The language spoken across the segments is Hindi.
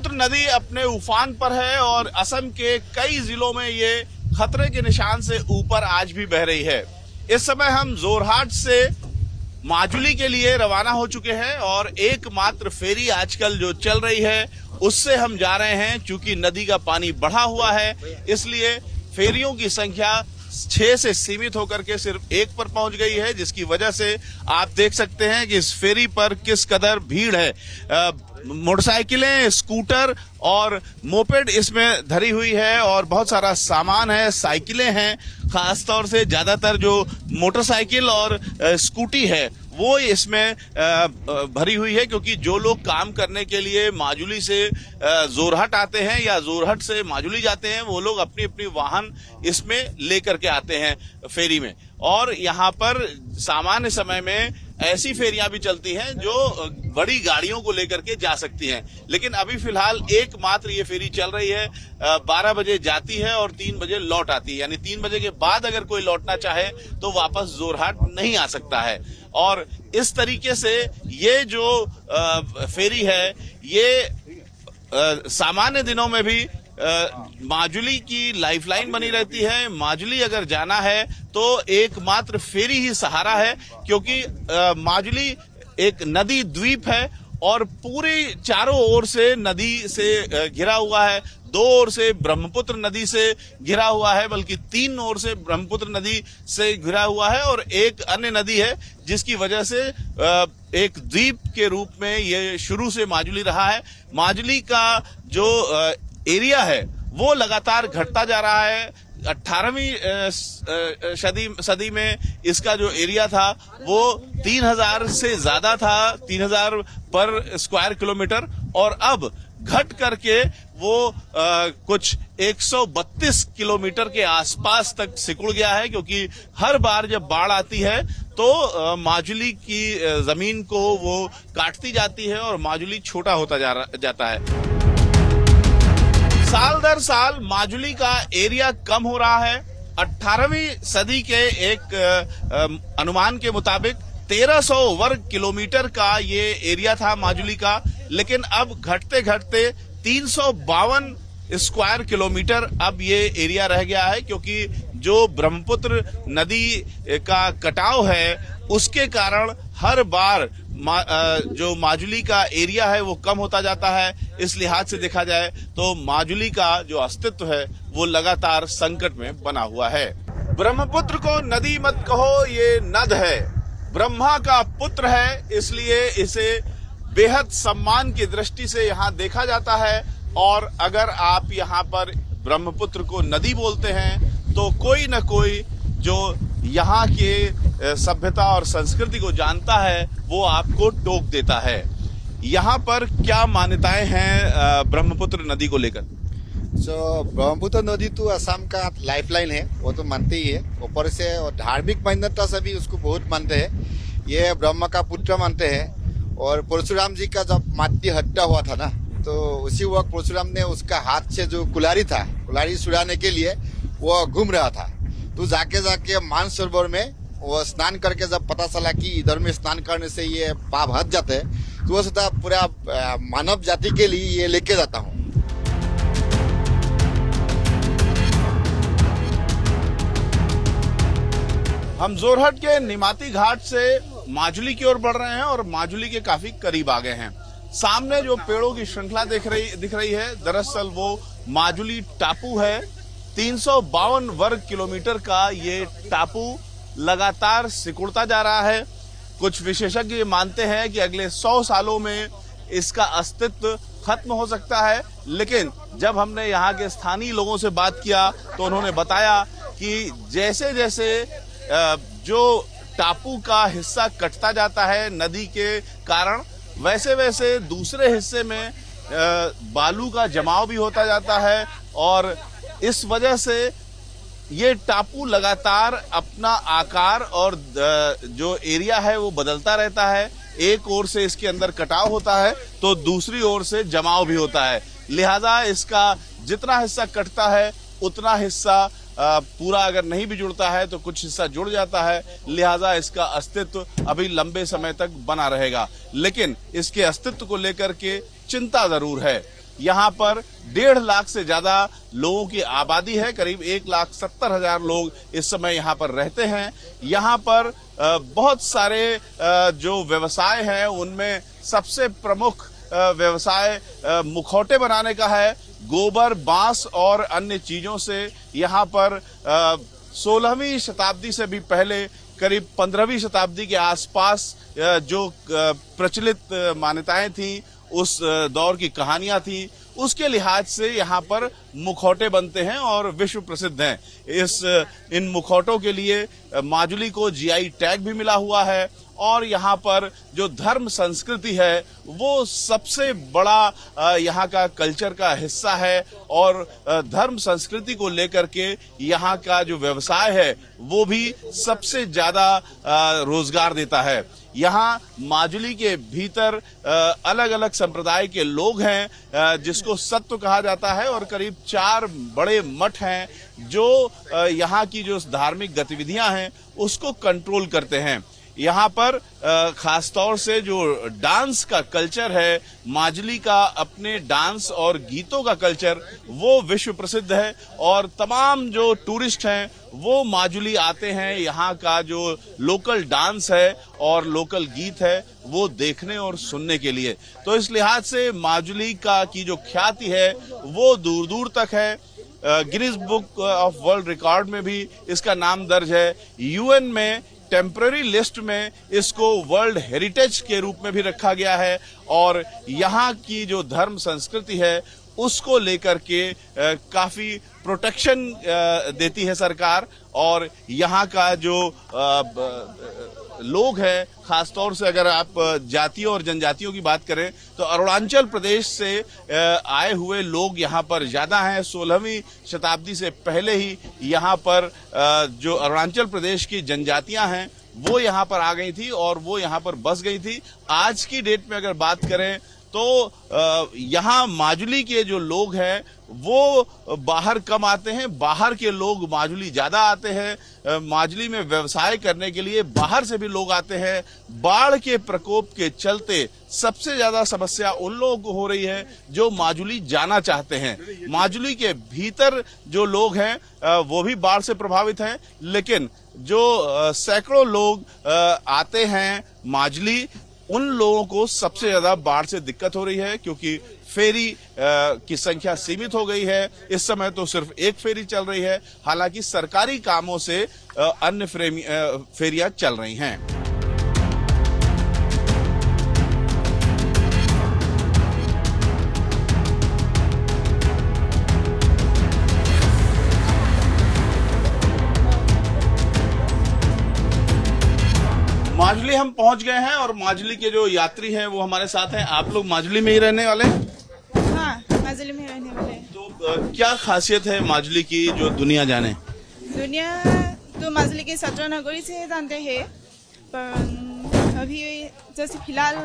ब्रह्मपुत्र नदी अपने उफान पर है और असम के कई जिलों में ये खतरे के निशान से ऊपर आज भी बह रही है। इस समय हम जोरहाट से माजुली के लिए रवाना हो चुके हैं और एकमात्र फेरी आजकल जो चल रही है उससे हम जा रहे हैं। चूंकि नदी का पानी बढ़ा हुआ है इसलिए फेरियों की संख्या 6 से सीमित होकर के सिर्फ 1 पर पहुंच गई है, जिसकी वजह से आप देख सकते हैं कि इस फेरी पर किस कदर भीड़ है। मोटरसाइकिलें, स्कूटर और मोपेड इसमें धरी हुई है और बहुत सारा सामान है, साइकिलें हैं। खासतौर से ज्यादातर जो मोटरसाइकिल और स्कूटी है वो इसमें भरी हुई है, क्योंकि जो लोग काम करने के लिए माजुली से जोरहट आते हैं या जोरहट से माजुली जाते हैं वो लोग अपनी अपनी वाहन इसमें लेकर के आते हैं फेरी में। और यहाँ पर सामान्य समय में ऐसी फेरियां भी चलती हैं जो बड़ी गाड़ियों को लेकर के जा सकती हैं, लेकिन अभी फिलहाल एकमात्र ये फेरी चल रही है। 12 बजे जाती है और 3 बजे लौट आती है, यानी 3 बजे के बाद अगर कोई लौटना चाहे तो वापस जोरहाट नहीं आ सकता है। और इस तरीके से ये जो फेरी है ये सामान्य दिनों में भी माजुली की लाइफलाइन बनी रहती है। माजुली अगर जाना है तो एकमात्र फेरी ही सहारा है, क्योंकि माजुली एक नदी द्वीप है और पूरी चारों ओर से नदी से घिरा हुआ है। 2 ओर से ब्रह्मपुत्र नदी से घिरा हुआ है, बल्कि 3 ओर से ब्रह्मपुत्र नदी से घिरा हुआ है और एक अन्य नदी है, जिसकी वजह से एक द्वीप के रूप में ये शुरू से माजुली रहा है। माजुली का जो एरिया है वो लगातार घटता जा रहा है। 18वीं सदी में इसका जो एरिया था वो 3000 से ज्यादा था, 3000 पर स्क्वायर किलोमीटर, और अब घट करके वो कुछ 132 किलोमीटर के आसपास तक सिकुड़ गया है, क्योंकि हर बार जब बाढ़ आती है तो माजुली की जमीन को वो काटती जाती है और माजुली छोटा होता जाता है। साल दर साल माजुली का एरिया कम हो रहा है। 18वीं सदी के एक अनुमान के मुताबिक 1300 वर्ग किलोमीटर का ये एरिया था माजुली का, लेकिन अब घटते घटते 352 स्क्वायर किलोमीटर अब ये एरिया रह गया है, क्योंकि जो ब्रह्मपुत्र नदी का कटाव है उसके कारण हर बार जो माजुली का एरिया है वो कम होता जाता है। इस लिहाज से देखा जाए तो माजुली का जो अस्तित्व है वो लगातार संकट में बना हुआ है। ब्रह्मपुत्र को नदी मत कहो, ये नद है, ब्रह्मा का पुत्र है, इसलिए इसे बेहद सम्मान की दृष्टि से यहाँ देखा जाता है। और अगर आप यहाँ पर ब्रह्मपुत्र को नदी बोलते हैं तो कोई न कोई जो यहाँ के सभ्यता और संस्कृति को जानता है वो आपको टोक देता है। यहाँ पर क्या मान्यताएं हैं ब्रह्मपुत्र नदी को लेकर? ब्रह्मपुत्र नदी तो असम का लाइफलाइन है, वो तो मानते ही है। ऊपर से और धार्मिक मान्यता से भी उसको बहुत मानते हैं। ये ब्रह्मा का पुत्र मानते हैं। और परशुराम जी का जब मातृ हत्या हुआ था ना, तो उसी वक्त परशुराम ने उसका हाथ से जो कुल्हाड़ी था, कुल्हाड़ी छुड़ाने के लिए वो घूम रहा था, तो जाके मानसरोवर में वो स्नान करके जब पता चला कि इधर में स्नान करने से ये पाप हट जाते हैं, तो वो सोचा पूरा मानव जाति के लिए ये लेके जाता हूँ। हम जोरहट के निमाती घाट से माजुली की ओर बढ़ रहे हैं और माजुली के काफी करीब आ गए हैं। सामने जो पेड़ों की श्रृंखला दिख रही है, दरअसल वो माजुली टापू है। 352 वर्ग किलोमीटर का ये टापू लगातार सिकुड़ता जा रहा है। कुछ विशेषज्ञ मानते हैं कि अगले 100 सालों में इसका अस्तित्व खत्म हो सकता है, लेकिन जब हमने यहाँ के स्थानीय लोगों से बात किया तो उन्होंने बताया कि जैसे जैसे जो टापू का हिस्सा कटता जाता है नदी के कारण, वैसे वैसे दूसरे हिस्से में बालू का जमाव भी होता जाता है और इस वजह से ये टापू लगातार अपना आकार और जो एरिया है वो बदलता रहता है। एक ओर से इसके अंदर कटाव होता है तो दूसरी ओर से जमाव भी होता है, लिहाजा इसका जितना हिस्सा कटता है उतना हिस्सा पूरा अगर नहीं भी जुड़ता है तो कुछ हिस्सा जुड़ जाता है, लिहाजा इसका अस्तित्व अभी लंबे समय तक बना रहेगा। लेकिन इसके अस्तित्व को लेकर के चिंता जरूर है। यहाँ पर 1.5 लाख से ज्यादा लोगों की आबादी है। करीब 1,70,000 लोग इस समय यहाँ पर रहते हैं। यहाँ पर बहुत सारे जो व्यवसाय हैं उनमें सबसे प्रमुख व्यवसाय मुखौटे बनाने का है। गोबर, बांस और अन्य चीजों से यहाँ पर 16वीं शताब्दी से भी पहले करीब 15वीं शताब्दी के आसपास जो प्रचलित मान्यताएं थी, उस दौर की कहानियां थी, उसके लिहाज से यहाँ पर मुखौटे बनते हैं और विश्व प्रसिद्ध हैं। इन मुखौटों के लिए माजुली को जीआई टैग भी मिला हुआ है और यहाँ पर जो धर्म संस्कृति है वो सबसे बड़ा यहाँ का कल्चर का हिस्सा है और धर्म संस्कृति को लेकर के यहाँ का जो व्यवसाय है वो भी सबसे ज्यादा रोजगार देता है। यहाँ माजुली के भीतर अलग अलग संप्रदाय के लोग हैं जिसको सत्व कहा जाता है और करीब 4 बड़े मठ हैं जो यहाँ की जो धार्मिक गतिविधियां हैं उसको कंट्रोल करते हैं। यहाँ पर खासतौर से जो डांस का कल्चर है, माजुली का अपने डांस और गीतों का कल्चर वो विश्व प्रसिद्ध है और तमाम जो टूरिस्ट हैं वो माजुली आते हैं यहाँ का जो लोकल डांस है और लोकल गीत है वो देखने और सुनने के लिए। तो इस लिहाज से माजुली का की जो ख्याति है वो दूर दूर तक है। Guinness book of world record में भी इसका नाम दर्ज है। यूएन में टेम्पररी लिस्ट में इसको वर्ल्ड हेरिटेज के रूप में भी रखा गया है और यहाँ की जो धर्म संस्कृति है उसको लेकर के काफी प्रोटेक्शन देती है सरकार। और यहाँ का जो लोग हैं, खासतौर से अगर आप जातियों और जनजातियों की बात करें तो अरुणाचल प्रदेश से आए हुए लोग यहाँ पर ज्यादा हैं। 16वीं शताब्दी से पहले ही यहाँ पर जो अरुणाचल प्रदेश की जनजातियां हैं वो यहाँ पर आ गई थी और वो यहाँ पर बस गई थी। आज की डेट में अगर बात करें तो यहाँ माजुली के जो लोग हैं वो बाहर कम आते हैं, बाहर के लोग माजुली ज्यादा आते हैं। माजुली में व्यवसाय करने के लिए बाहर से भी लोग आते हैं। बाढ़ के प्रकोप के चलते सबसे ज्यादा समस्या उन लोगों को हो रही है जो माजुली जाना चाहते हैं। माजुली के भीतर जो लोग हैं वो भी बाढ़ से प्रभावित हैं, लेकिन जो सैकड़ों लोग आते हैं माजुली, उन लोगों को सबसे ज्यादा बाढ़ से दिक्कत हो रही है क्योंकि फेरी की संख्या सीमित हो गई है। इस समय तो सिर्फ एक फेरी चल रही है, हालांकि सरकारी कामों से अन्य फेरियां चल रही हैं। माजुली हम पहुंच गए हैं और माजुली के जो यात्री हैं वो हमारे साथ हैं। आप लोग माजुली में ही रहने वाले हैं? हाँ, माजुली में रहने वाले हैं। तो क्या खासियत है माजुली की जो दुनिया जाने? दुनिया तो माजुली के 17 नगरी से जानते हैं, पर अभी जैसे फिलहाल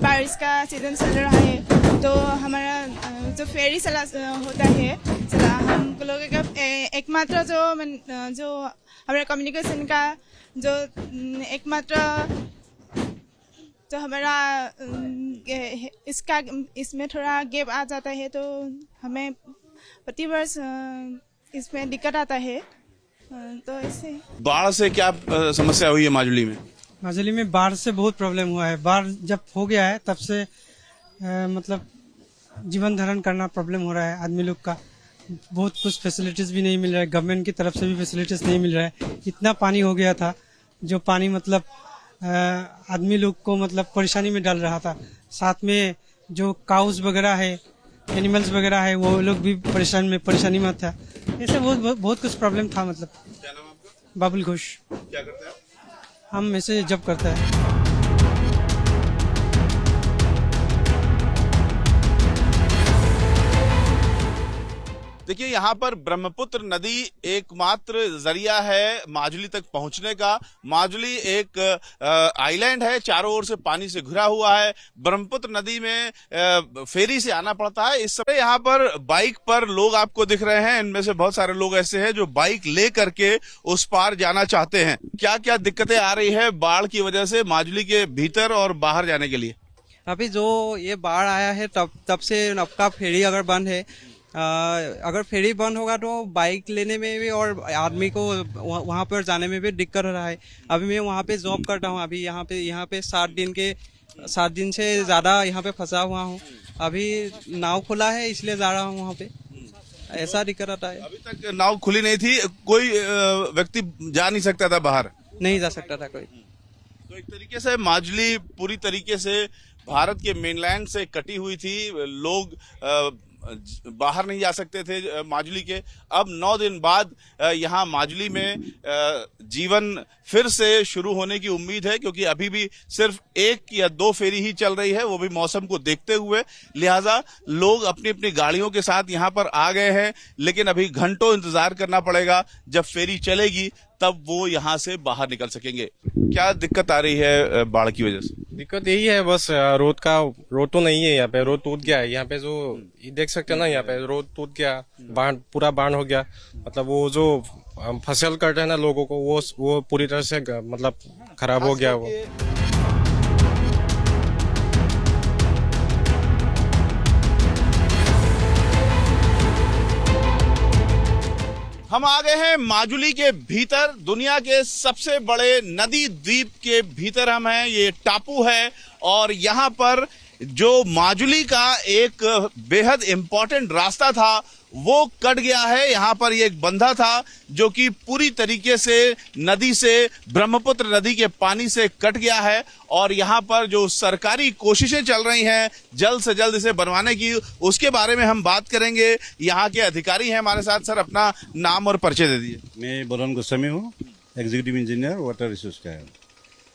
बारिश का सीजन चल रहा है तो हमारा जो फेरी होता है हम लोगों का एकमात्र जो हमारा कम्युनिकेशन का जो एकमात्र जो हमारा इसमें थोड़ा गैप आ जाता है तो हमें प्रतिवर्ष इसमें दिक्कत आता है। तो ऐसे बाढ़ से क्या समस्या हुई है माजुली में? माजुली में बाढ़ से बहुत प्रॉब्लम हुआ है। बाढ़ जब हो गया है तब से मतलब जीवन धारण करना प्रॉब्लम हो रहा है। आदमी लोग का बहुत कुछ फैसिलिटीज भी नहीं मिल रहा है, गवर्नमेंट की तरफ से भी फैसिलिटीज नहीं मिल रहा है। इतना पानी हो गया था जो पानी मतलब आदमी लोग को मतलब परेशानी में डाल रहा था। साथ में जो काउस वगैरह है, एनिमल्स वगैरह है, वो लोग भी परेशानी में था। ऐसे बहुत कुछ प्रॉब्लम था। मतलब क्या नाम आपका? बाबुल घोष। क्या करते हैं आप? हम ऐसे जब करते हैं। देखिए, यहाँ पर ब्रह्मपुत्र नदी एकमात्र जरिया है माजुली तक पहुंचने का। माजुली एक आइलैंड है, चारों ओर से पानी से घिरा हुआ है। ब्रह्मपुत्र नदी में फेरी से आना पड़ता है। इस समय यहाँ पर बाइक पर लोग आपको दिख रहे हैं। इनमें से बहुत सारे लोग ऐसे हैं जो बाइक ले करके उस पार जाना चाहते हैं। क्या क्या दिक्कतें आ रही है बाढ़ की वजह से माजुली के भीतर और बाहर जाने के लिए? अभी जो ये बाढ़ आया है तब से नौका फेरी अगर बंद है, अगर फेरी बंद होगा तो बाइक लेने में भी और आदमी को वहाँ पर जाने में भी दिक्कत हो रहा है। अभी मैं वहाँ पे जॉब करता हूँ, अभी यहाँ पे 7 दिन से ज़्यादा यहाँ पे फंसा हुआ हूँ। अभी नाव खुला है इसलिए जा रहा हूँ वहाँ पे, ऐसा दिक्कत आता है। अभी तक नाव खुली नहीं थी, कोई व्यक्ति जा नहीं सकता था बाहर, नहीं जा सकता था कोई। तो एक तरीके से माजुली पूरी तरीके से भारत के मेनलैंड से कटी हुई थी, लोग बाहर नहीं जा सकते थे माजुली के। अब 9 दिन बाद यहाँ माजुली में जीवन फिर से शुरू होने की उम्मीद है, क्योंकि अभी भी सिर्फ 1 या 2 फेरी ही चल रही है, वो भी मौसम को देखते हुए। लिहाजा लोग अपनी अपनी गाड़ियों के साथ यहाँ पर आ गए हैं, लेकिन अभी घंटों इंतजार करना पड़ेगा। जब फेरी चलेगी तब वो यहाँ से बाहर निकल सकेंगे। क्या दिक्कत आ रही है बाढ़ की वजह से? दिक्कत यही है बस, रोड तो नहीं है यहाँ पे, रोड टूट गया है यहाँ पे, जो देख सकते हैं ना, यहाँ पे रोड टूट गया, बाढ़ पूरा बाढ़ हो गया। मतलब वो जो फसल करते हैं ना लोगों को, वो पूरी तरह से मतलब खराब हो गया वो। हम आ गए हैं माजुली के भीतर, दुनिया के सबसे बड़े नदी द्वीप के भीतर हम हैं। ये टापू है और यहाँ पर जो माजुली का एक बेहद इंपॉर्टेंट रास्ता था वो कट गया है। यहाँ पर ये एक बंधा था जो कि पूरी तरीके से नदी से, ब्रह्मपुत्र नदी के पानी से कट गया है, और यहाँ पर जो सरकारी कोशिशें चल रही हैं जल्द से जल्द इसे बनवाने की, उसके बारे में हम बात करेंगे। यहाँ के अधिकारी हैं हमारे साथ। सर, अपना नाम और परिचय दे दीजिए। मैं बरुण गोस्वामी हूँ, एग्जीक्यूटिव इंजीनियर वाटर रिसोर्स का है।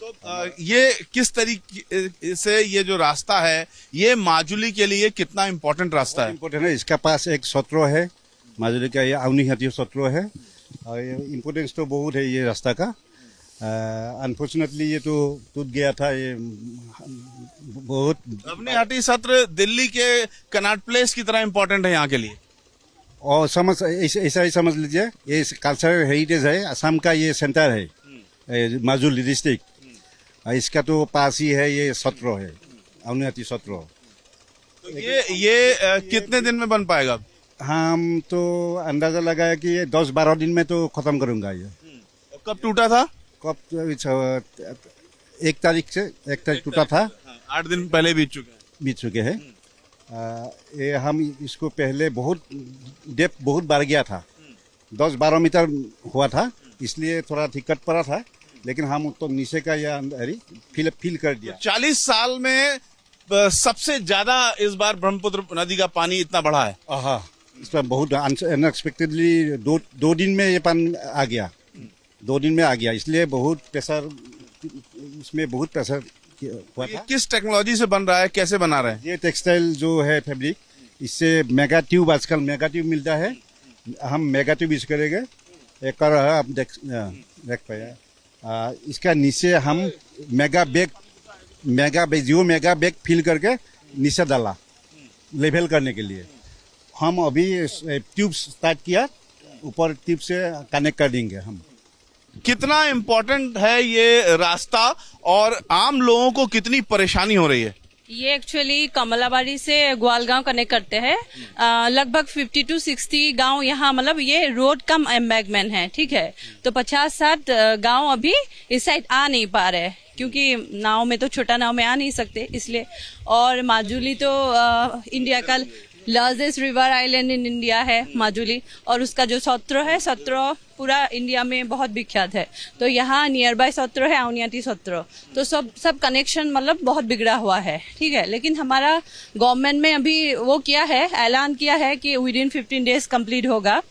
तो ये किस तरीके से ये जो रास्ता है ये माजुली के लिए कितना इम्पोर्टेंट रास्ता है? इम्पोर्टेंट है, इसका पास एक सत्र है माजुली का, ये आउनीहाटी सत्र है, और इम्पोर्टेंस तो बहुत है ये रास्ता का। अनफॉर्चुनेटली ये तो टूट गया था, ये बहुत। आउनीहाटी सत्र दिल्ली के कनॉट प्लेस की तरह इम्पोर्टेंट है यहाँ के लिए, और ऐसा ही समझ लीजिए, ये कल्चरल हेरिटेज है, असम का ये सेंटर है माजुली डिस्ट्रिक्ट। इसका तो पास ही है ये सत्र है, आउनीहाटी सत्र। तो ये कितने दिन में बन पाएगा? हम तो अंदाजा लगाया कि ये 10-12 दिन में तो खत्म करूंगा ये। कब टूटा था? कब 1 तारीख टूटा था। 8 दिन पहले बीत चुके हैं। ये हम इसको पहले बहुत बार गया था, 10-12 मीटर हुआ था, इसलिए थोड़ा दिक्कत पड़ा था, लेकिन हम तो नीचे का या फील कर दिया। 40 साल में सबसे ज्यादा इस बार ब्रह्मपुत्र नदी का पानी इतना बढ़ा है। इस पर बहुत अनएक्सपेक्टेडली 2 दिन में ये पानी आ गया, 2 दिन में आ गया, इसलिए बहुत प्रेशर, इसमें बहुत प्रेशर हुआ था। किस टेक्नोलॉजी से बन रहा है, कैसे बना रहे हैं? ये टेक्सटाइल जो है फैब्रिक, इससे मेगा ट्यूब, आजकल मेगा ट्यूब मिलता है, हम मेगा ट्यूब यूज करेंगे। एक आप देख पाया, इसका नीचे हम मेगा बैग फिल करके नीचे डाला लेवल करने के लिए। हम अभी ट्यूब स्टार्ट किया, ऊपर ट्यूब से कनेक्ट कर देंगे हम। कितना इम्पोर्टेंट है ये रास्ता और आम लोगों को कितनी परेशानी हो रही है? ये एक्चुअली कमलाबाड़ी से ग्वालगांव कनेक्ट करते हैं। लगभग 50 to 60 गांव यहाँ, मतलब ये रोड कम एम्बैगमेंट है, ठीक है। तो 50-60 गांव अभी इस साइड आ नहीं पा रहे, क्योंकि नाव में तो, छोटा नाव में आ नहीं सकते इसलिए। और माजुली तो इंडिया का largest river island in India है माजुली, और उसका जो सत्र है, सत्र पूरा इंडिया में बहुत विख्यात है। तो यहाँ नियर बाय सत्र है, आउनीहाटी सत्र। तो सब कनेक्शन मतलब बहुत बिगड़ा हुआ है, ठीक है। लेकिन हमारा गवर्नमेंट में अभी वो किया है, ऐलान किया है कि विदिन 15 डेज कंप्लीट होगा।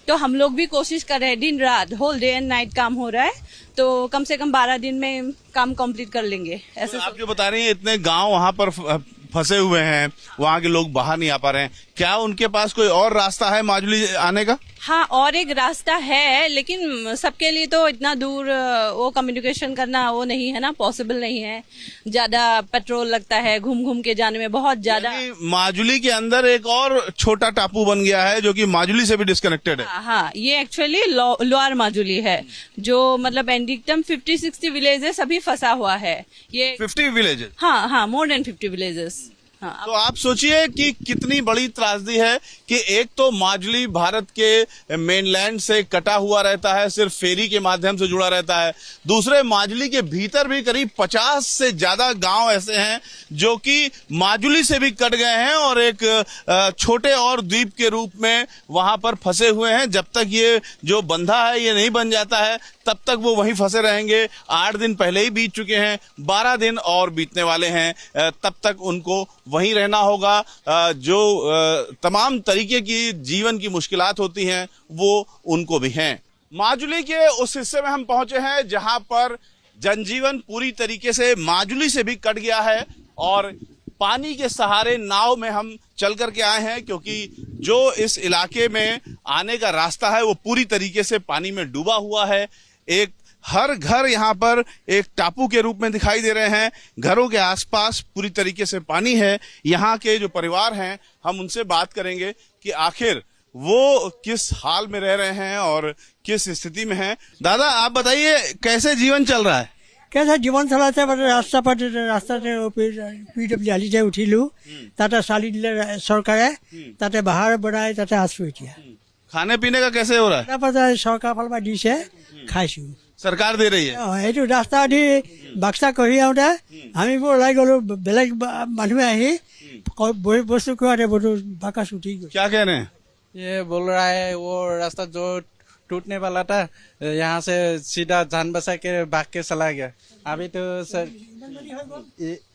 तो हम लोग भी कोशिश कर रहे हैं, दिन रात, होल डे एंड नाइट काम हो रहा है। तो कम से कम 12 दिन में काम कंप्लीट कर लेंगे। ऐसे आप जो बता रही हैं, इतने गांव वहां पर फंसे हुए हैं, वहां के लोग बाहर नहीं आ पा रहे हैं, क्या उनके पास कोई और रास्ता है माजुली आने का? हाँ, और एक रास्ता है, लेकिन सबके लिए तो इतना दूर वो कम्युनिकेशन करना वो नहीं है ना, पॉसिबल नहीं है। ज्यादा पेट्रोल लगता है, घूम घूम के जाने में बहुत ज्यादा। माजुली के अंदर एक और छोटा टापू बन गया है जो कि माजुली से भी डिस्कनेक्टेड है। हाँ, ये एक्चुअली लोअर माजुली है, जो मतलब एंडिकटम 50-60 विलेजेस अभी फंसा हुआ है। ये 50 विलेजेस। हाँ, मोर देन 50 विलेजेस। हाँ, तो आप सोचिए कि कितनी बड़ी त्रासदी है कि एक तो माजुली भारत के मेनलैंड से कटा हुआ रहता है, सिर्फ फेरी के माध्यम से जुड़ा रहता है। दूसरे, माजुली के भीतर भी करीब 50 से ज्यादा गांव ऐसे हैं जो कि माजुली से भी कट गए हैं और एक छोटे और द्वीप के रूप में वहां पर फंसे हुए हैं। जब तक ये जो बंधा है ये नहीं बन जाता है तब तक वो वहीं फंसे रहेंगे। 8 दिन पहले ही बीत चुके हैं, 12 दिन और बीतने वाले हैं, तब तक उनको वहीं रहना होगा। जो तमाम तरीके की जीवन की मुश्किलात होती हैं वो उनको भी हैं। माजुली के उस हिस्से में हम पहुंचे हैं जहां पर जनजीवन पूरी तरीके से माजुली से भी कट गया है और पानी के सहारे नाव में हम चल करके आए हैं, क्योंकि जो इस इलाके में आने का रास्ता है वो पूरी तरीके से पानी में डूबा हुआ है। एक हर घर यहाँ पर एक टापू के रूप में दिखाई दे रहे हैं। घरों के आसपास पूरी तरीके से पानी है। यहाँ के जो परिवार हैं हम उनसे बात करेंगे कि आखिर वो किस हाल में रह रहे हैं और किस स्थिति में हैं। दादा, आप बताइए कैसे जीवन चल रहा है? कैसा जीवन চলাইছে ৰাস্তাতে PWD উঠিলো, তাতে চালি দিলে চৰকাৰে, তাতে বাহাৰ বনাই তাতে আছো এতিয়া। खाने पीने का कैसे हो रहा है? তাৰপৰা চৰকাৰৰ ফালৰ পৰা দিছে, খাইছো। सरकार दे रही है। এইটো ৰাস্তা দি বাক্সা কঢ়ি আহোঁতে আমিবোৰ ওলাই গলো, বেলেগ মানুহে আহি বস্তু খোৱাতে বস্তু বাকচ উঠি গ'ল। क्या कह रहे हैं? ये बोल रहा है वो रास्ता जो टूटने वाला था यहाँ से सीधा जान बचा के भाग के चला गया। अभी तो सर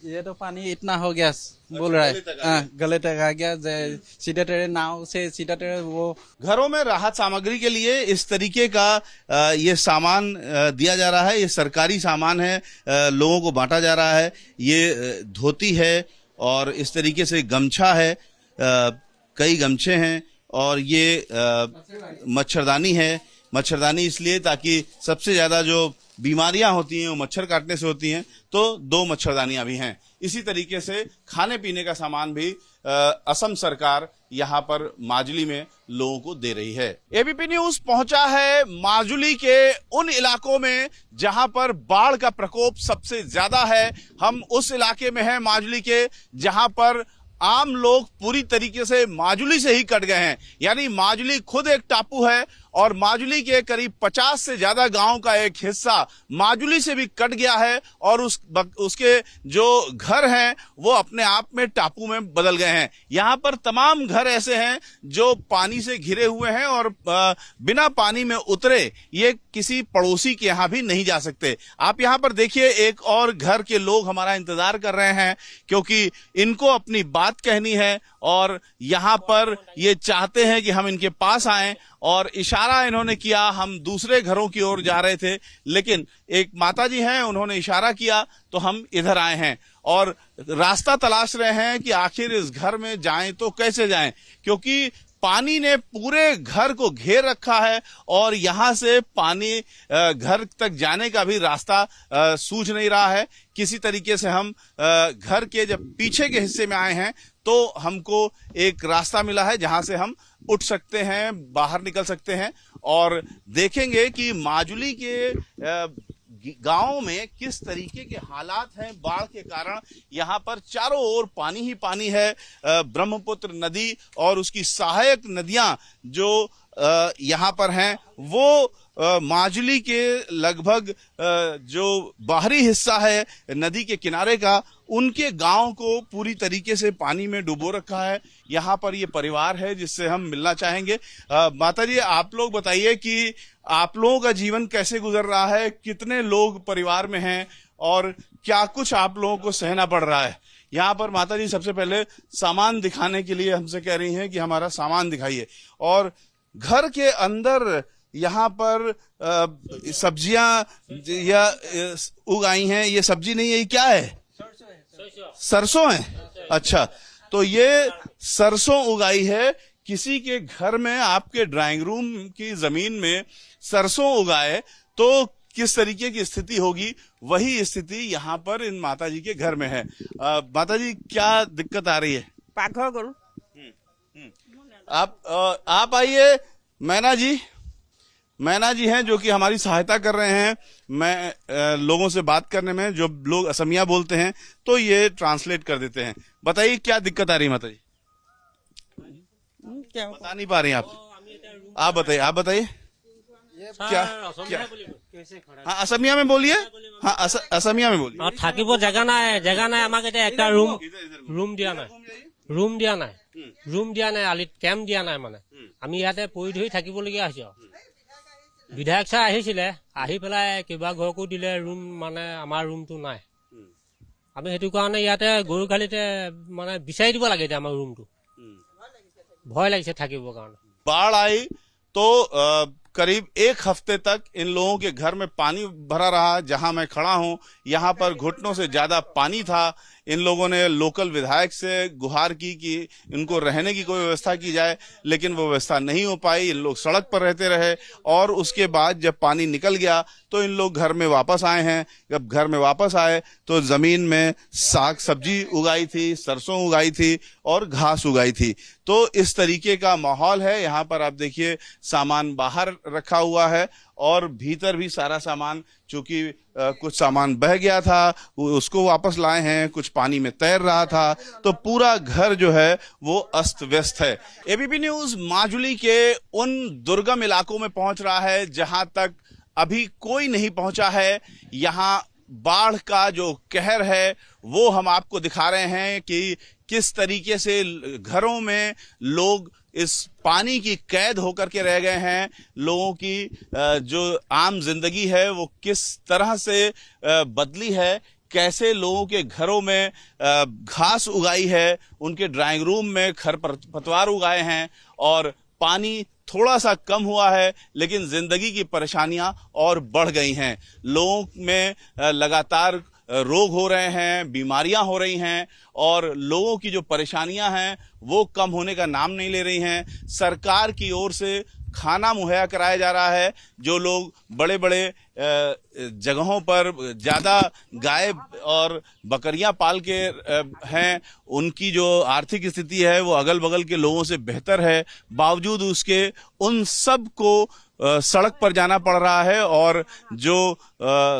ये तो पानी इतना हो गया, बोल रहा है गले तक आ गया। सीधा तेरे नाव से सीधा तेरे वो घरों में राहत सामग्री के लिए इस तरीके का ये सामान दिया जा रहा है। ये सरकारी सामान है, लोगों को बांटा जा रहा है। ये धोती है और इस तरीके से गमछा है, कई गमछे हैं और ये मच्छरदानी है। मच्छरदानी इसलिए ताकि सबसे ज्यादा जो बीमारियां होती हैं वो मच्छर काटने से होती हैं, तो 2 मच्छरदानियां भी हैं। इसी तरीके से खाने पीने का सामान भी असम सरकार यहाँ पर माजुली में लोगों को दे रही है। एबीपी न्यूज पहुंचा है माजुली के उन इलाकों में जहां पर बाढ़ का प्रकोप सबसे ज्यादा है। हम उस इलाके में हैं माजुली के जहां पर आम लोग पूरी तरीके से माजुली से ही कट गए हैं। यानी माजुली खुद एक टापू है और माजुली के करीब 50 से ज्यादा गांव का एक हिस्सा माजुली से भी कट गया है और उसके जो घर हैं वो अपने आप में टापू में बदल गए हैं। यहाँ पर तमाम घर ऐसे हैं जो पानी से घिरे हुए हैं और बिना पानी में उतरे ये किसी पड़ोसी के यहाँ भी नहीं जा सकते। आप यहाँ पर देखिए, एक और घर के लोग हमारा इंतजार कर रहे हैं क्योंकि इनको अपनी बात कहनी है और यहाँ पर ये चाहते हैं कि हम इनके पास आएं और इशारा इन्होंने किया। हम दूसरे घरों की ओर जा रहे थे लेकिन एक माताजी हैं, उन्होंने इशारा किया तो हम इधर आए हैं और रास्ता तलाश रहे हैं कि आखिर इस घर में जाएं तो कैसे जाएं, क्योंकि पानी ने पूरे घर को घेर रखा है और यहां से पानी घर तक जाने का भी रास्ता सूझ नहीं रहा है। किसी तरीके से हम घर के जब पीछे के हिस्से में आए हैं तो हमको एक रास्ता मिला है जहां से हम उठ सकते हैं, बाहर निकल सकते हैं और देखेंगे कि माजुली के गांव में किस तरीके के हालात हैं बाढ़ के कारण। यहाँ पर चारों ओर पानी ही पानी है। ब्रह्मपुत्र नदी और उसकी सहायक नदियां जो यहाँ पर हैं वो माजुली के लगभग जो बाहरी हिस्सा है नदी के किनारे का, उनके गांव को पूरी तरीके से पानी में डुबो रखा है। यहाँ पर ये परिवार है जिससे हम मिलना चाहेंगे। माता जी, आप लोग बताइए कि आप लोगों का जीवन कैसे गुजर रहा है, कितने लोग परिवार में हैं और क्या कुछ आप लोगों को सहना पड़ रहा है? यहाँ पर माता जी सबसे पहले सामान दिखाने के लिए हमसे कह रही हैं कि हमारा सामान दिखाइए और घर के अंदर यहाँ पर सब्जियां या उगाई हैं। ये सब्जी नहीं है, ये क्या है? सरसों है। अच्छा, तो ये सरसों उगाई है किसी के घर में आपके ड्राइंग रूम की जमीन में सरसों उगाए तो किस तरीके की स्थिति होगी, वही स्थिति यहाँ पर इन माताजी के घर में है। माताजी क्या दिक्कत आ रही है? पाकघर गल। आप आइए। मैना जी हैं जो कि हमारी सहायता कर रहे हैं मैं लोगों से बात करने में। जो लोग असमिया बोलते हैं तो ये ट्रांसलेट कर देते हैं। बताइए क्या दिक्कत आ रही है माता जी? क्या बता नहीं पा रही आप बताइए क्या क्या? हाँ असमिया में बोलिए। हाँ असमिया में बोलिए। থাকিব জায়গা নাই আমাক এটা একটা ৰুম দিয়া নাই আলিত কেম্প দিয়া নাই মানে আমি ইয়াতে পৰি ধৰি থাকিবলগীয়া হৈছে। বিধায়ক ছাৰ আহিছিলে, আহি পেলাই কিবা ঘৰকো দিলে ৰুম, মানে আমাৰ ৰুমটো নাই। আমি সেইটো কাৰণে ইয়াতে গৰু খালিতে মানে বিচাৰি দিব লাগে এতিয়া আমাৰ ৰুমটো। ভয় লাগিছে থাকিবৰ কাৰণে। बाढ़ आई तो करीब एक हफ्ते तक इन लोगों के घर में पानी भरा रहा। जहां मैं खड़ा हूं यहाँ पर घुटनों से ज्यादा पानी था। इन लोगों ने लोकल विधायक से गुहार की कि इनको रहने की कोई व्यवस्था की जाए, लेकिन वो व्यवस्था नहीं हो पाई। इन लोग सड़क पर रहते रहे और उसके बाद जब पानी निकल गया तो इन लोग घर में वापस आए हैं। जब घर में वापस आए तो जमीन में साग सब्जी उगाई थी, सरसों उगाई थी और घास उगाई थी। तो इस तरीके का माहौल है यहाँ पर। आप देखिए सामान बाहर रखा हुआ है और भीतर भी सारा सामान, चूंकि कुछ सामान बह गया था उसको वापस लाए हैं, कुछ पानी में तैर रहा था, तो पूरा घर जो है वो अस्त व्यस्त है। एबीपी न्यूज माजुली के उन दुर्गम इलाकों में पहुंच रहा है जहां तक अभी कोई नहीं पहुंचा है। यहाँ बाढ़ का जो कहर है वो हम आपको दिखा रहे हैं कि किस तरीके से घरों में लोग इस पानी की कैद होकर के रह गए हैं। लोगों की जो आम जिंदगी है वो किस तरह से बदली है, कैसे लोगों के घरों में घास उगाई है, उनके ड्राइंग रूम में खरपतवार उगाए हैं और पानी थोड़ा सा कम हुआ है लेकिन जिंदगी की परेशानियां और बढ़ गई हैं। लोगों में लगातार रोग हो रहे हैं, बीमारियां हो रही हैं और लोगों की जो परेशानियां हैं वो कम होने का नाम नहीं ले रही हैं। सरकार की ओर से खाना मुहैया कराया जा रहा है। जो लोग बड़े बड़े जगहों पर ज्यादा गाय और बकरियां पाल के हैं, उनकी जो आर्थिक स्थिति है वो अगल बगल के लोगों से बेहतर है, बावजूद उसके उन सब को सड़क पर जाना पड़ रहा है और जो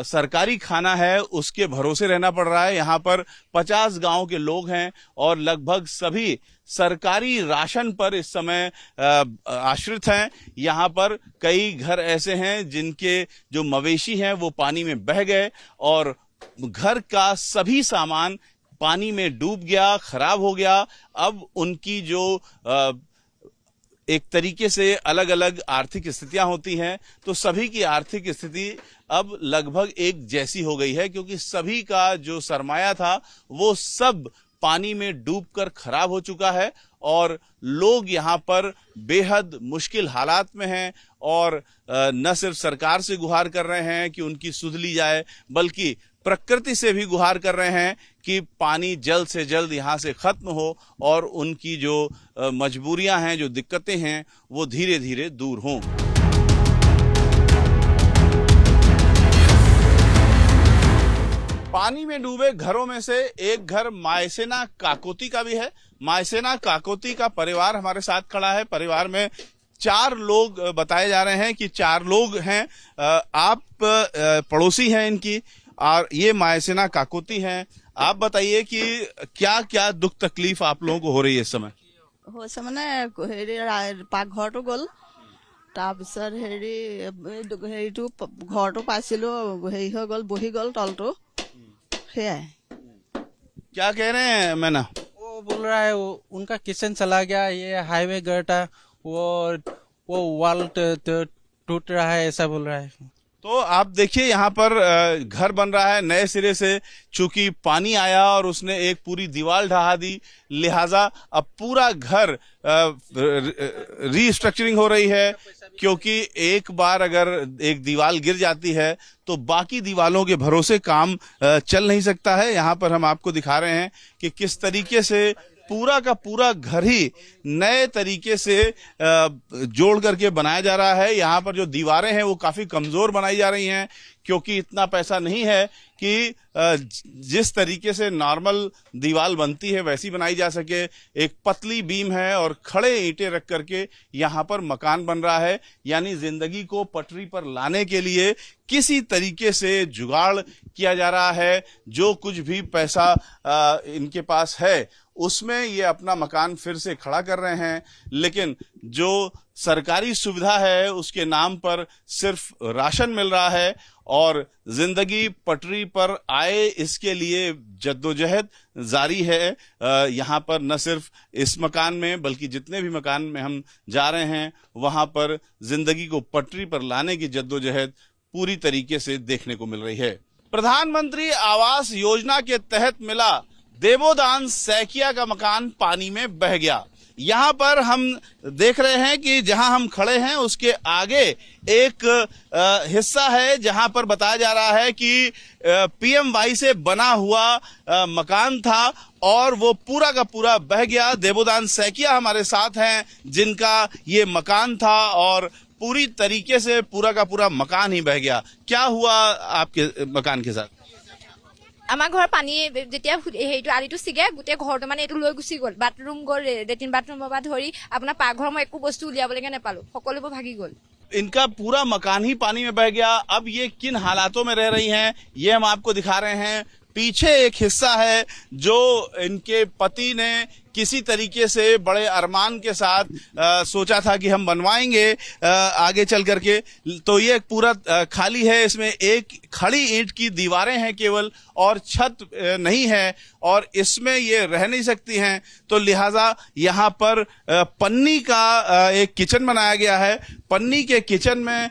सरकारी खाना है उसके भरोसे रहना पड़ रहा है। यहाँ पर 50 गांव के लोग हैं और लगभग सभी सरकारी राशन पर इस समय आश्रित हैं। यहाँ पर कई घर ऐसे हैं जिनके जो मवेशी हैं वो पानी में बह गए और घर का सभी सामान पानी में डूब गया, खराब हो गया। अब उनकी जो एक तरीके से अलग अलग आर्थिक स्थितियां होती हैं तो सभी की आर्थिक स्थिति अब लगभग एक जैसी हो गई है, क्योंकि सभी का जो सरमाया था वो सब पानी में डूबकर खराब हो चुका है और लोग यहाँ पर बेहद मुश्किल हालात में हैं और न सिर्फ सरकार से गुहार कर रहे हैं कि उनकी सुध ली जाए, बल्कि प्रकृति से भी गुहार कर रहे हैं कि पानी जल्द से जल्द यहाँ से खत्म हो और उनकी जो मजबूरियां हैं, जो दिक्कतें हैं, वो धीरे धीरे दूर हों। पानी में डूबे घरों में से एक घर मायसेना काकोती का भी है। मायसेना काकोती का परिवार हमारे साथ खड़ा है। परिवार में 4 लोग बताए जा रहे हैं कि 4 लोग हैं। आप पड़ोसी हैं इनकी और ये मायसेना काकोती हैं। आप बताइए कि क्या क्या दुख तकलीफ आप लोगों को हो रही है इस समय? হৈছে মানে হেৰি পাকঘৰটো গ'ল, তাৰপিছত হেৰিটো ঘৰটো পাইছিলো হেৰি হৈ গ'ল, বহি গ'ল তলটো, সেয়াই। क्या कह रहे हैं मैना? वो बोल रहा है उनका किचन चला गया, ये हाईवे गया, वो वाल टूट रहा है, ऐसा बोल रहा है। तो आप देखिए यहाँ पर घर बन रहा है नए सिरे से। चूंकि पानी आया और उसने एक पूरी दीवार ढहा दी, लिहाजा अब पूरा घर रीस्ट्रक्चरिंग हो रही है, क्योंकि एक बार अगर एक दीवार गिर जाती है तो बाकी दीवालों के भरोसे काम चल नहीं सकता है। यहाँ पर हम आपको दिखा रहे हैं कि किस तरीके से पूरा का पूरा घर ही नए तरीके से जोड़ करके बनाया जा रहा है। यहाँ पर जो दीवारें हैं वो काफी कमजोर बनाई जा रही हैं, क्योंकि इतना पैसा नहीं है कि जिस तरीके से नॉर्मल दीवार बनती है वैसी बनाई जा सके। एक पतली बीम है और खड़े ईंटें रख करके यहाँ पर मकान बन रहा है। यानी जिंदगी को पटरी पर लाने के लिए किसी तरीके से जुगाड़ किया जा रहा है। जो कुछ भी पैसा इनके पास है उसमें ये अपना मकान फिर से खड़ा कर रहे हैं, लेकिन जो सरकारी सुविधा है उसके नाम पर सिर्फ राशन मिल रहा है और जिंदगी पटरी पर आए इसके लिए जद्दोजहद जारी है। यहाँ पर न सिर्फ इस मकान में बल्कि जितने भी मकान में हम जा रहे हैं वहां पर जिंदगी को पटरी पर लाने की जद्दोजहद पूरी तरीके से देखने को मिल रही है। प्रधानमंत्री आवास योजना के तहत मिला देवोदान सैकिया का मकान पानी में बह गया। यहाँ पर हम देख रहे हैं कि जहां हम खड़े हैं उसके आगे एक हिस्सा है जहां पर बताया जा रहा है कि पीएमवाई से बना हुआ मकान था और वो पूरा का पूरा बह गया। देवोदान सैकिया हमारे साथ हैं जिनका ये मकान था और पूरी तरीके से पूरा का पूरा मकान ही बह गया। क्या हुआ आपके मकान के साथ? আমাৰ ঘৰ পানী যেতিয়া হেৰিটো আলিটো ছিগে গোটেই ঘৰটো মানে এইটো লৈ গুচি গ'ল। বাথৰুম গ'ল, লেট্ৰিন বাথৰুমৰ পৰা ধৰি আপোনাৰ পাকঘৰ মই একো বস্তু উলিয়াবলৈকে নাপালো, সকলোবোৰ ভাগি গ'ল। इनका पूरा मकान ही पानी में बह गया। अब ये किन हालातों में रह रही हैं ये हम आपको दिखा रहे हैं। पीछे एक हिस्सा है जो इनके पति ने किसी तरीके से बड़े अरमान के साथ सोचा था कि हम बनवाएंगे आगे चल करके, तो ये पूरा खाली है। इसमें एक खड़ी ईंट की दीवारें हैं केवल और छत नहीं है और इसमें ये रह नहीं सकती हैं, तो लिहाजा यहाँ पर पन्नी का एक किचन बनाया गया है। पन्नी के किचन में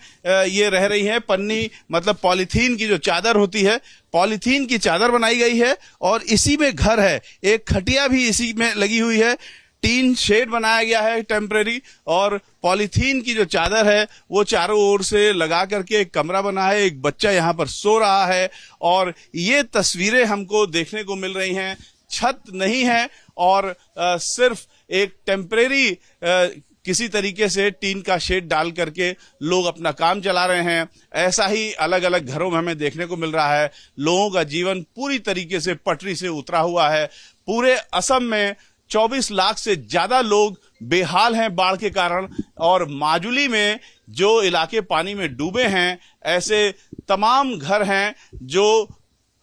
ये रह रही है। पन्नी मतलब पॉलीथीन की जो चादर होती है, पॉलीथीन की चादर बनाई गई है और इसी में घर है। एक खटिया भी इसी में लगी हुई है। टीन शेड बनाया गया है टेम्परेरी और पॉलीथीन की जो चादर है वो चारों ओर से लगा करके एक कमरा बना है। एक बच्चा यहाँ पर सो रहा है और ये तस्वीरें हमको देखने को मिल रही हैं। छत नहीं है और सिर्फ एक टेम्परेरी किसी तरीके से टीन का शेड डाल करके लोग अपना काम चला रहे हैं। ऐसा ही अलग अलग घरों में हमें देखने को मिल रहा है। लोगों का जीवन पूरी तरीके से पटरी से उतरा हुआ है। पूरे असम में 24 लाख से ज्यादा लोग बेहाल हैं बाढ़ के कारण और माजुली में जो इलाके पानी में डूबे हैं ऐसे तमाम घर हैं जो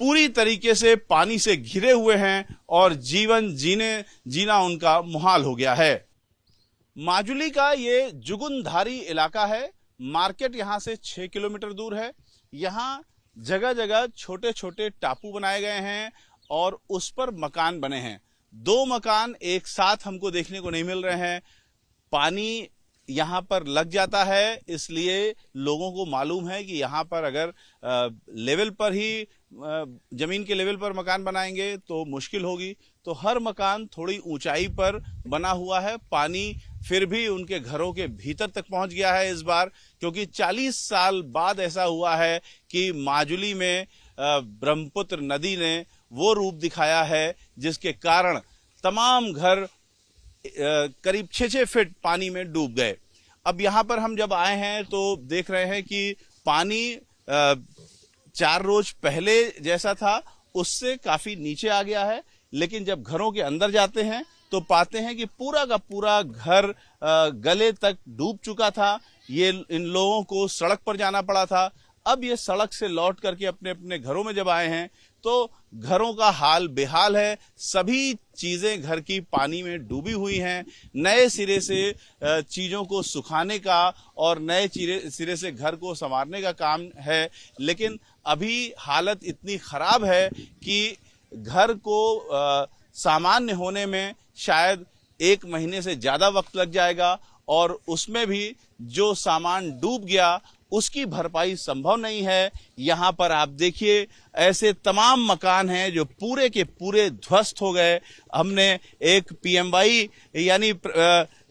पूरी तरीके से पानी से घिरे हुए हैं और जीवन जीना उनका मुहाल हो गया है। माजुली का ये जुगुनधारी इलाका है। मार्केट यहाँ से 6 किलोमीटर दूर है। यहाँ जगह जगह छोटे छोटे टापू बनाए गए हैं और उस पर मकान बने हैं। 2 मकान एक साथ हमको देखने को नहीं मिल रहे हैं। पानी यहाँ पर लग जाता है, इसलिए लोगों को मालूम है कि यहाँ पर अगर लेवल पर ही जमीन के लेवल पर मकान बनाएंगे तो मुश्किल होगी, तो हर मकान थोड़ी ऊंचाई पर बना हुआ है। पानी फिर भी उनके घरों के भीतर तक पहुंच गया है इस बार, क्योंकि 40 साल बाद ऐसा हुआ है कि माजुली में ब्रह्मपुत्र नदी ने वो रूप दिखाया है जिसके कारण तमाम घर करीब 6-6 फीट पानी में डूब गए। अब यहाँ पर हम जब आए हैं तो देख रहे हैं कि पानी 4 रोज पहले जैसा था उससे काफी नीचे आ गया है, लेकिन जब घरों के अंदर जाते हैं तो पाते हैं कि पूरा का पूरा घर गले तक डूब चुका था। ये इन लोगों को सड़क पर जाना पड़ा था। अब ये सड़क से लौट करके अपने अपने घरों में जब आए हैं तो घरों का हाल बेहाल है। सभी चीजें घर की पानी में डूबी हुई हैं। नए सिरे से चीजों को सुखाने का और नए सिरे से घर को संवारने का काम है, लेकिन अभी हालत इतनी खराब है कि घर को सामान्य होने में शायद 1 महीने से ज्यादा वक्त लग जाएगा और उसमें भी जो सामान डूब गया उसकी भरपाई संभव नहीं है। यहाँ पर आप देखिए ऐसे तमाम मकान हैं जो पूरे के पूरे ध्वस्त हो गए। हमने एक पीएमवाई यानी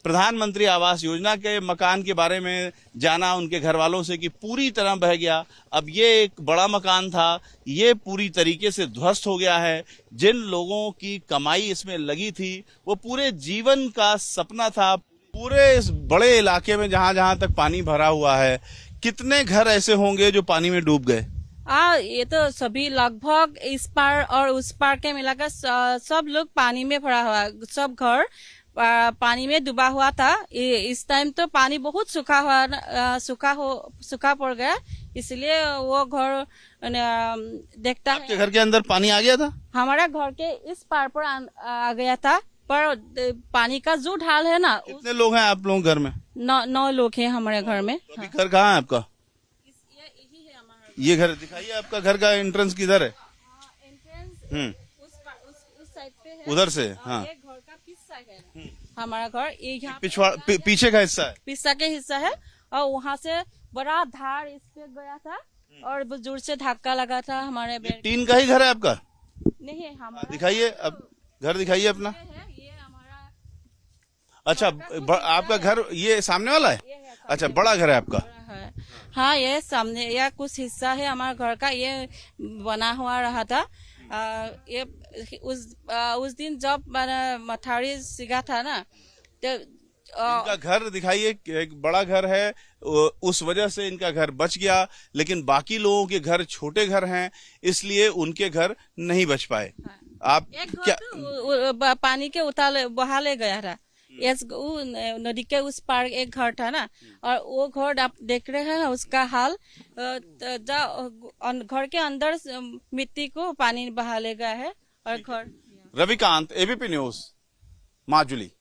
प्रधानमंत्री आवास योजना के मकान के बारे में जाना उनके घर वालों से कि पूरी तरह बह गया। अब ये एक बड़ा मकान था, ये पूरी तरीके से ध्वस्त हो गया है। जिन लोगों की कमाई इसमें लगी थी, वो पूरे जीवन का सपना था। पूरे इस बड़े इलाके में जहां जहां तक पानी भरा हुआ है, कितने घर ऐसे होंगे जो पानी में डूब गए? ये तो सभी लगभग इस पार और उस पार के मिलाकर सब लोग पानी में भरा हुआ, सब घर पानी में डूबा हुआ था। इस टाइम तो पानी बहुत सूखा पड़ गया, इसलिए वो घर देखता है। आपके घर के अंदर पानी आ गया था? हमारा घर के इस पार पर आ गया था, पर पानी का जो ढाल है ना। कितने लोग हैं आप लोग घर में? 9 लोग हैं हमारे घर में। तो अभी घर कहाँ है आपका? ये घर दिखाइए, आपका घर का एंट्रेंस किधर है? उस साइड पे है, उधर से। हाँ, ये घर का पिछा है हमारा घर, ये यहाँ पीछे का हिस्सा है, पिछा के हिस्सा है। और वहाँ से बड़ा धार इस पे गया था और जोर से धक्का लगा था हमारे बेड। टीन का ही घर है आपका? नहीं, हमारा दिखाइए, अब घर दिखाइए अपना। ये हमारा। अच्छा, आपका घर ये सामने वाला है? अच्छा, बड़ा घर है आपका? हाँ, ये सामने या कुछ हिस्सा है हमारा घर का, ये बना हुआ रहा था। ये उस दिन जब मठारी सिगा था ना, तो इनका घर दिखाइए। एक बड़ा घर है, उस वजह से इनका घर बच गया, लेकिन बाकी लोगों के घर छोटे घर हैं, इसलिए उनके घर नहीं बच पाए। आप क्या तो पानी के उतार बहा ले गया था। नदी के उस पार एक घर था ना, और वो घर आप देख रहे हैं उसका हाल। घर के अंदर मिट्टी को पानी बहा ले गया है और घर। Ravikant, ABP news, Majuli.